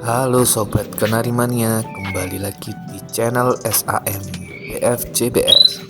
Halo Sobat Kenari Mania, kembali lagi di channel SAM BFJBS.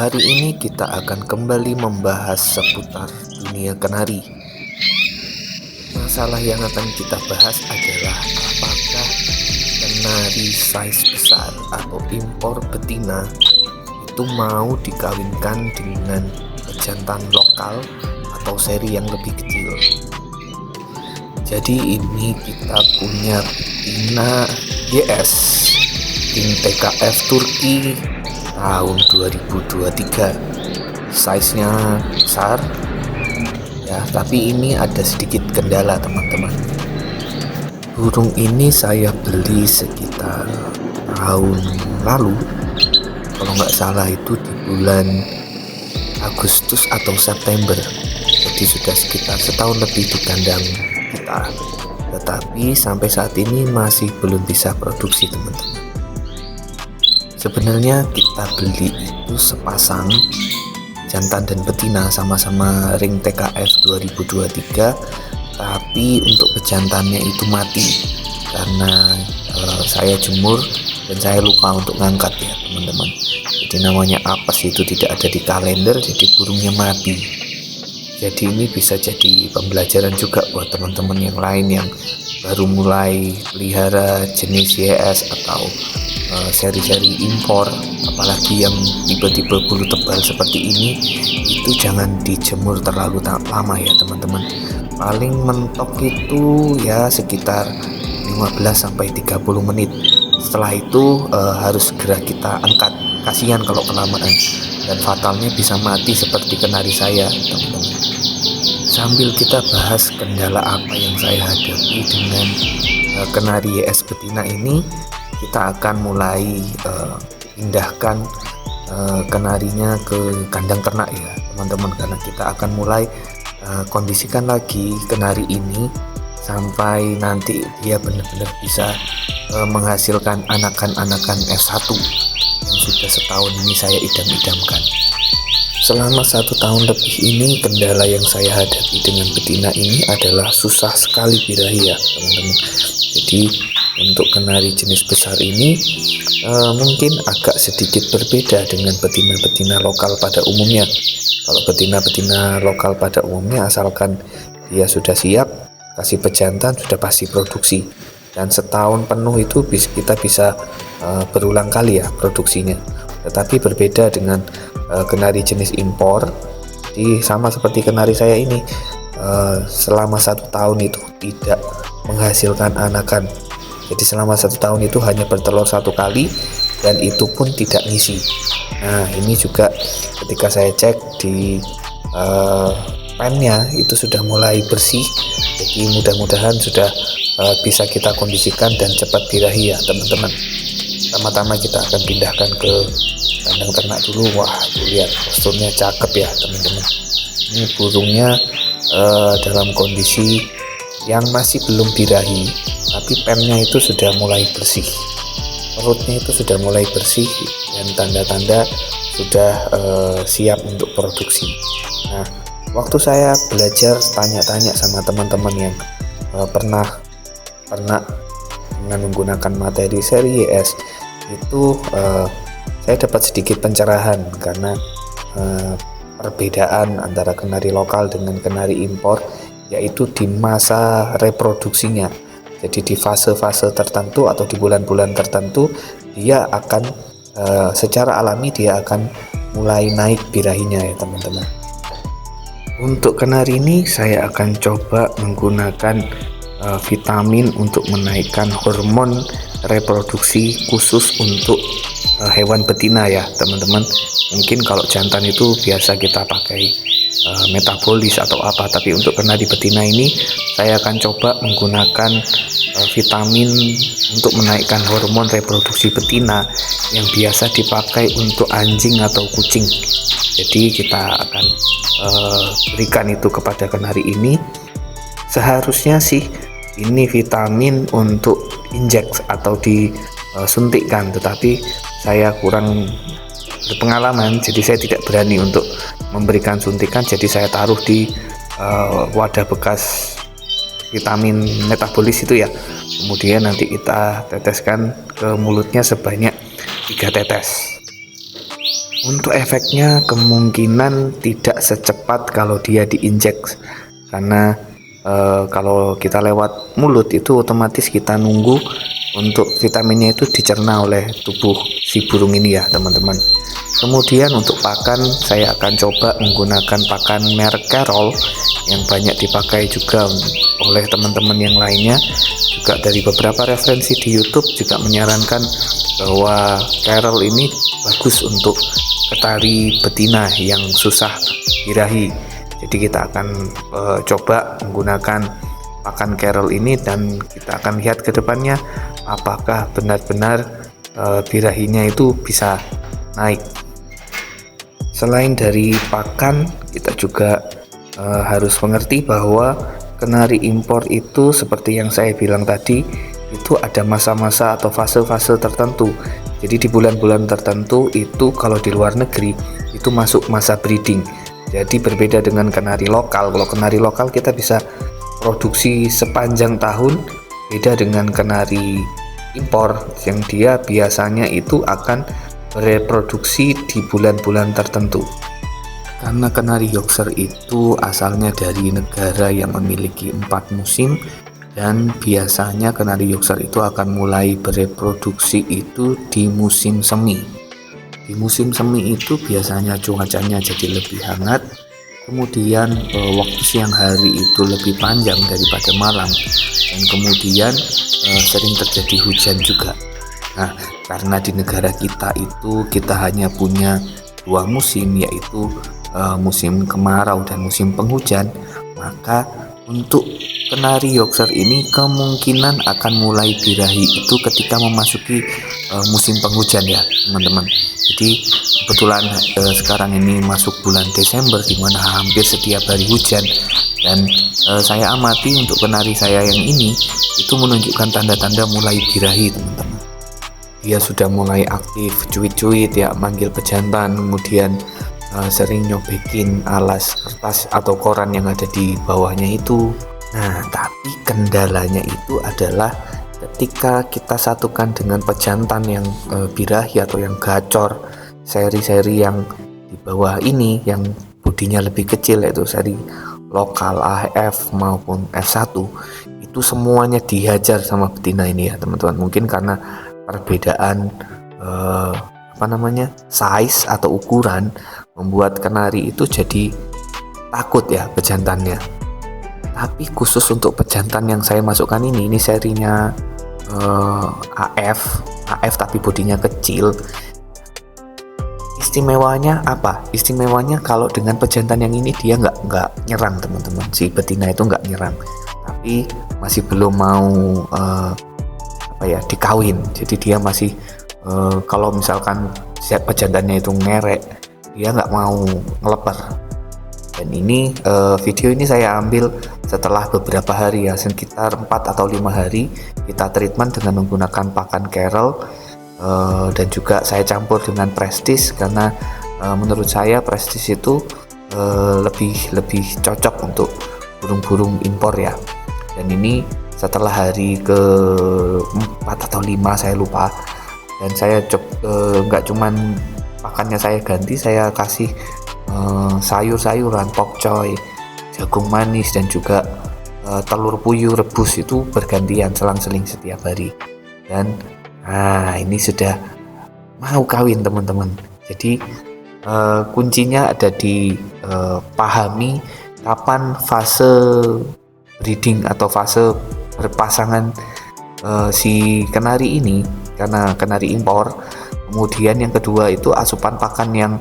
Hari ini kita akan kembali membahas seputar dunia kenari. Masalah yang akan kita bahas adalah apakah kenari size besar atau impor betina itu mau dikawinkan dengan pejantan lokal atau seri yang lebih kecil. Jadi ini kita punya betina YS tim TKF Turki tahun 2023. Size-nya besar ya, tapi ini ada sedikit kendala teman-teman. Burung ini saya beli sekitar tahun lalu, kalau nggak salah itu di bulan Agustus atau September. Jadi sudah sekitar setahun lebih di kandang kita, tetapi sampai saat ini masih belum bisa produksi teman-teman. Sebenarnya kita beli itu sepasang jantan dan betina, sama-sama ring TKF 2023, tapi untuk pejantannya itu mati karena saya jemur dan saya lupa untuk ngangkat ya teman-teman. Jadi namanya apes itu tidak ada di kalender, jadi burungnya mati. Jadi ini bisa jadi pembelajaran juga buat teman-teman yang lain yang baru mulai pelihara jenis YS atau seri-seri impor, apalagi yang tipe-tipe bulu tebal seperti ini, itu jangan dijemur terlalu lama ya teman-teman. Paling mentok itu ya sekitar 15-30 menit. Setelah itu harus segera kita angkat, kasihan kalau kelamaan dan fatalnya bisa mati seperti kenari saya teman-teman. Sambil kita bahas kendala apa yang saya hadapi dengan kenari YS betina ini, kita akan mulai pindahkan kenarinya ke kandang ternak ya teman-teman, karena kita akan mulai kondisikan lagi kenari ini sampai nanti dia benar-benar bisa menghasilkan anakan-anakan F1 yang sudah setahun ini saya idam-idamkan. Selama 1 tahun lebih ini, kendala yang saya hadapi dengan betina ini adalah susah sekali birahi ya teman-teman. Jadi untuk kenari jenis besar ini mungkin agak sedikit berbeda dengan betina-betina lokal pada umumnya. Kalau betina-betina lokal pada umumnya, asalkan dia sudah siap, kasih pejantan, sudah pasti produksi. Dan setahun penuh itu kita bisa berulang kali ya produksinya. Tetapi berbeda dengan kenari jenis impor. Jadi sama seperti kenari saya ini, selama 1 tahun itu tidak menghasilkan anakan. Jadi selama 1 tahun itu hanya bertelur 1 kali, dan itu pun tidak ngisi. Nah ini juga ketika saya cek di pennya itu sudah mulai bersih. Jadi mudah-mudahan sudah bisa kita kondisikan dan cepat birahi ya teman-teman. Pertama-tama kita akan pindahkan ke kandang ternak dulu. Wah tuh lihat posturnya cakep ya teman-teman. Ini burungnya dalam kondisi yang masih belum birahi, tapi pennya itu sudah mulai bersih, perutnya itu sudah mulai bersih, dan tanda-tanda sudah siap untuk produksi. Nah waktu saya belajar tanya-tanya sama teman-teman yang pernah dengan menggunakan materi seri YS itu, saya dapat sedikit pencerahan karena perbedaan antara kenari lokal dengan kenari impor yaitu di masa reproduksinya. Jadi di fase-fase tertentu atau di bulan-bulan tertentu dia akan secara alami dia akan mulai naik birahinya ya teman-teman. Untuk kenari ini saya akan coba menggunakan vitamin untuk menaikkan hormon reproduksi khusus untuk hewan betina ya teman-teman. Mungkin kalau jantan itu biasa kita pakai metabolis atau apa, tapi untuk kenari betina ini saya akan coba menggunakan vitamin untuk menaikkan hormon reproduksi betina yang biasa dipakai untuk anjing atau kucing. Jadi kita akan berikan itu kepada kenari ini. Seharusnya sih ini vitamin untuk injek atau disuntikkan, tetapi saya kurang berpengalaman, jadi saya tidak berani untuk memberikan suntikan. Jadi saya taruh di wadah bekas vitamin metabolis itu ya, kemudian nanti kita teteskan ke mulutnya sebanyak 3 tetes. Untuk efeknya kemungkinan tidak secepat kalau dia diinjek, karena kalau kita lewat mulut itu otomatis kita nunggu untuk vitaminnya itu dicerna oleh tubuh si burung ini ya teman-teman. Kemudian untuk pakan, saya akan coba menggunakan pakan merek Carol yang banyak dipakai juga oleh teman-teman yang lainnya. Juga dari beberapa referensi di YouTube juga menyarankan bahwa Carol ini bagus untuk kenari betina yang susah birahi. Jadi kita akan coba menggunakan pakan Carol ini, dan kita akan lihat ke depannya apakah benar-benar birahinya itu bisa naik. Selain dari pakan, kita juga harus mengerti bahwa kenari impor itu seperti yang saya bilang tadi, itu ada masa-masa atau fase-fase tertentu. Jadi di bulan-bulan tertentu itu kalau di luar negeri itu masuk masa breeding. Jadi berbeda dengan kenari lokal. Kalau kenari lokal kita bisa produksi sepanjang tahun, beda dengan kenari impor yang dia biasanya itu akan bereproduksi di bulan-bulan tertentu. Karena kenari Yorkshire itu asalnya dari negara yang memiliki 4 musim, dan biasanya kenari Yorkshire itu akan mulai bereproduksi itu di musim semi. Di musim semi itu biasanya cuacanya jadi lebih hangat, kemudian waktu siang hari itu lebih panjang daripada malam, dan kemudian sering terjadi hujan juga. Nah, karena di negara kita itu kita hanya punya 2 musim, yaitu musim kemarau dan musim penghujan, maka untuk kenari Yorkshire ini kemungkinan akan mulai birahi itu ketika memasuki musim penghujan ya teman-teman. Jadi kebetulan sekarang ini masuk bulan Desember, di mana hampir setiap hari hujan, dan saya amati untuk kenari saya yang ini itu menunjukkan tanda-tanda mulai birahi teman-teman. Dia sudah mulai aktif cuit-cuit ya, manggil pejantan, kemudian sering nyobekin alas kertas atau koran yang ada di bawahnya itu. Nah, tapi kendalanya itu adalah ketika kita satukan dengan pejantan yang birahi atau yang gacor, seri-seri yang di bawah ini yang bodinya lebih kecil, yaitu seri lokal AF maupun F1, itu semuanya dihajar sama betina ini ya teman-teman. Mungkin karena perbedaan size atau ukuran membuat kenari itu jadi takut ya pejantannya. Tapi khusus untuk pejantan yang saya masukkan ini serinya AF tapi bodinya kecil. Istimewanya apa? Istimewanya kalau dengan pejantan yang ini dia nggak nyerang teman-teman. Si betina itu nggak nyerang, tapi masih belum mau dikawin. Jadi dia masih kalau misalkan pejantannya itu ngerek, dia nggak mau ngeleper. Dan ini video ini saya ambil setelah beberapa hari ya, sekitar 4 atau 5 hari kita treatment dengan menggunakan pakan Carol, dan juga saya campur dengan Prestige, karena menurut saya Prestige itu lebih cocok untuk burung-burung impor ya. Dan ini setelah hari ke 4 atau 5 saya lupa, dan saya nggak cuman pakannya saya ganti, saya kasih sayur-sayuran, pokcoy, jagung manis, dan juga telur puyuh rebus itu bergantian selang-seling setiap hari. Dan ini sudah mau kawin teman-teman. Jadi kuncinya ada di pahami kapan fase breeding atau fase berpasangan si kenari ini, karena kenari impor. Kemudian yang kedua itu asupan pakan yang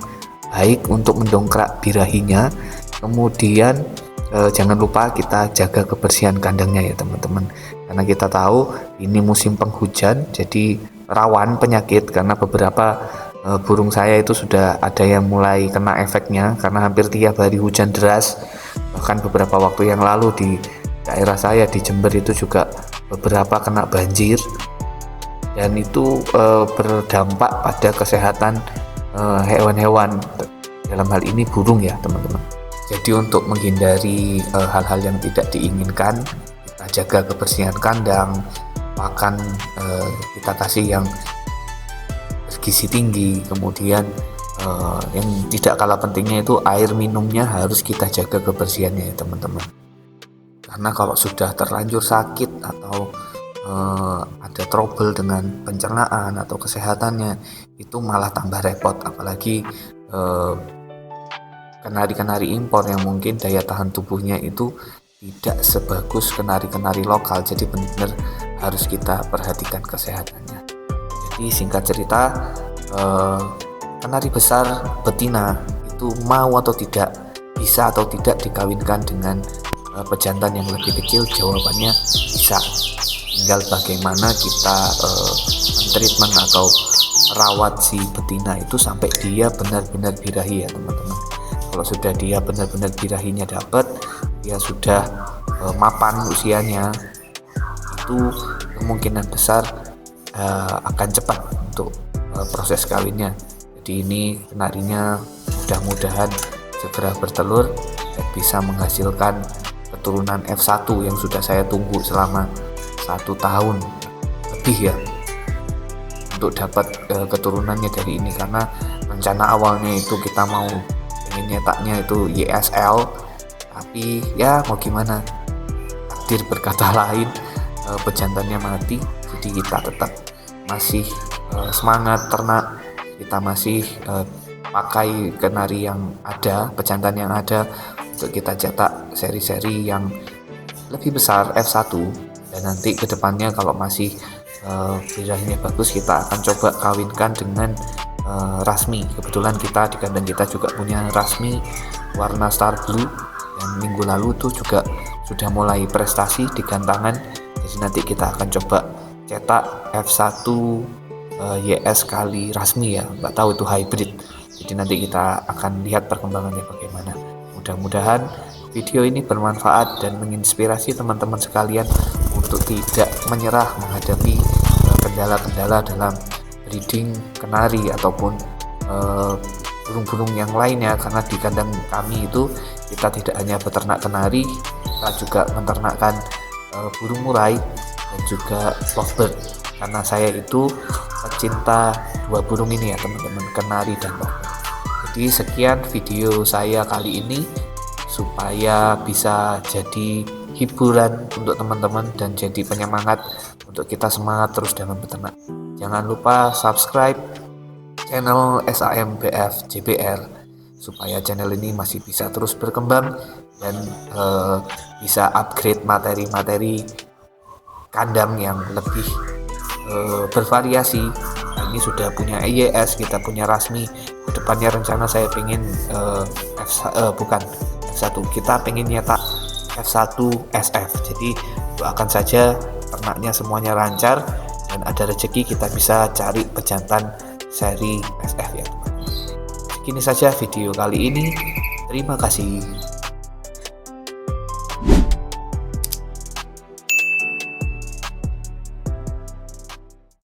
baik untuk mendongkrak birahinya. Kemudian jangan lupa kita jaga kebersihan kandangnya ya teman-teman, karena kita tahu ini musim penghujan, jadi rawan penyakit karena beberapa burung saya itu sudah ada yang mulai kena efeknya karena hampir tiap hari hujan deras. Bahkan beberapa waktu yang lalu di daerah saya di Jember itu juga beberapa kena banjir, dan itu berdampak pada kesehatan hewan-hewan, dalam hal ini burung ya teman-teman. Jadi untuk menghindari hal-hal yang tidak diinginkan, kita jaga kebersihan kandang, pakan kita kasih yang bergizi tinggi, kemudian yang tidak kalah pentingnya itu air minumnya harus kita jaga kebersihannya ya teman-teman. Karena kalau sudah terlanjur sakit atau ada trouble dengan pencernaan atau kesehatannya, itu malah tambah repot, apalagi kenari-kenari impor yang mungkin daya tahan tubuhnya itu tidak sebagus kenari-kenari lokal. Jadi benar-benar harus kita perhatikan kesehatannya. Jadi singkat cerita, kenari besar betina itu mau atau tidak, bisa atau tidak dikawinkan dengan pejantan yang lebih kecil? Jawabannya bisa. Tinggal bagaimana kita treatment atau rawat si betina itu sampai dia benar-benar birahi ya teman-teman. Kalau sudah dia benar-benar birahinya dapat, dia sudah mapan usianya, itu kemungkinan besar akan cepat untuk proses kawinnya. Jadi ini kenarinya mudah-mudahan segera bertelur dan bisa menghasilkan keturunan F1 yang sudah saya tunggu selama 1 tahun lebih ya untuk dapat keturunannya dari ini. Karena rencana awalnya itu kita mau ingin nyetaknya itu YSL, tapi ya mau gimana, takdir berkata lain, pejantannya mati. Jadi kita tetap masih semangat ternak, kita masih pakai kenari yang ada, pejantan yang ada, untuk kita cetak seri-seri yang lebih besar F1. Dan nanti kedepannya kalau masih birahinya bagus, kita akan coba kawinkan dengan rasmi. Kebetulan kita di kandang kita juga punya rasmi warna star blue, dan minggu lalu tuh juga sudah mulai prestasi di gantangan. Jadi nanti kita akan coba cetak F1 YS kali rasmi ya, nggak tahu itu hybrid. Jadi nanti kita akan lihat perkembangannya bagaimana. Mudah-mudahan video ini bermanfaat dan menginspirasi teman-teman sekalian untuk tidak menyerah menghadapi kendala-kendala dalam breeding kenari ataupun burung-burung yang lainnya. Karena di kandang kami itu kita tidak hanya beternak kenari, kita juga menternakkan burung murai dan juga lovebird. Karena saya itu pecinta dua burung ini ya teman-teman, kenari dan lovebird. Jadi sekian video saya kali ini, supaya bisa jadi hiburan untuk teman-teman dan jadi penyemangat untuk kita semangat terus dalam beternak. Jangan lupa subscribe channel SAMBF JBR supaya channel ini masih bisa terus berkembang dan bisa upgrade materi-materi kandang yang lebih bervariasi. Nah, ini sudah punya IYS, kita punya rasmi. Kedepannya rencana saya pengen F1, kita pengen nyetak F1 SF. Jadi doakan saja ternaknya semuanya lancar dan ada rezeki kita bisa cari pejantan seri SF ya. Segini saja video kali ini. Terima kasih.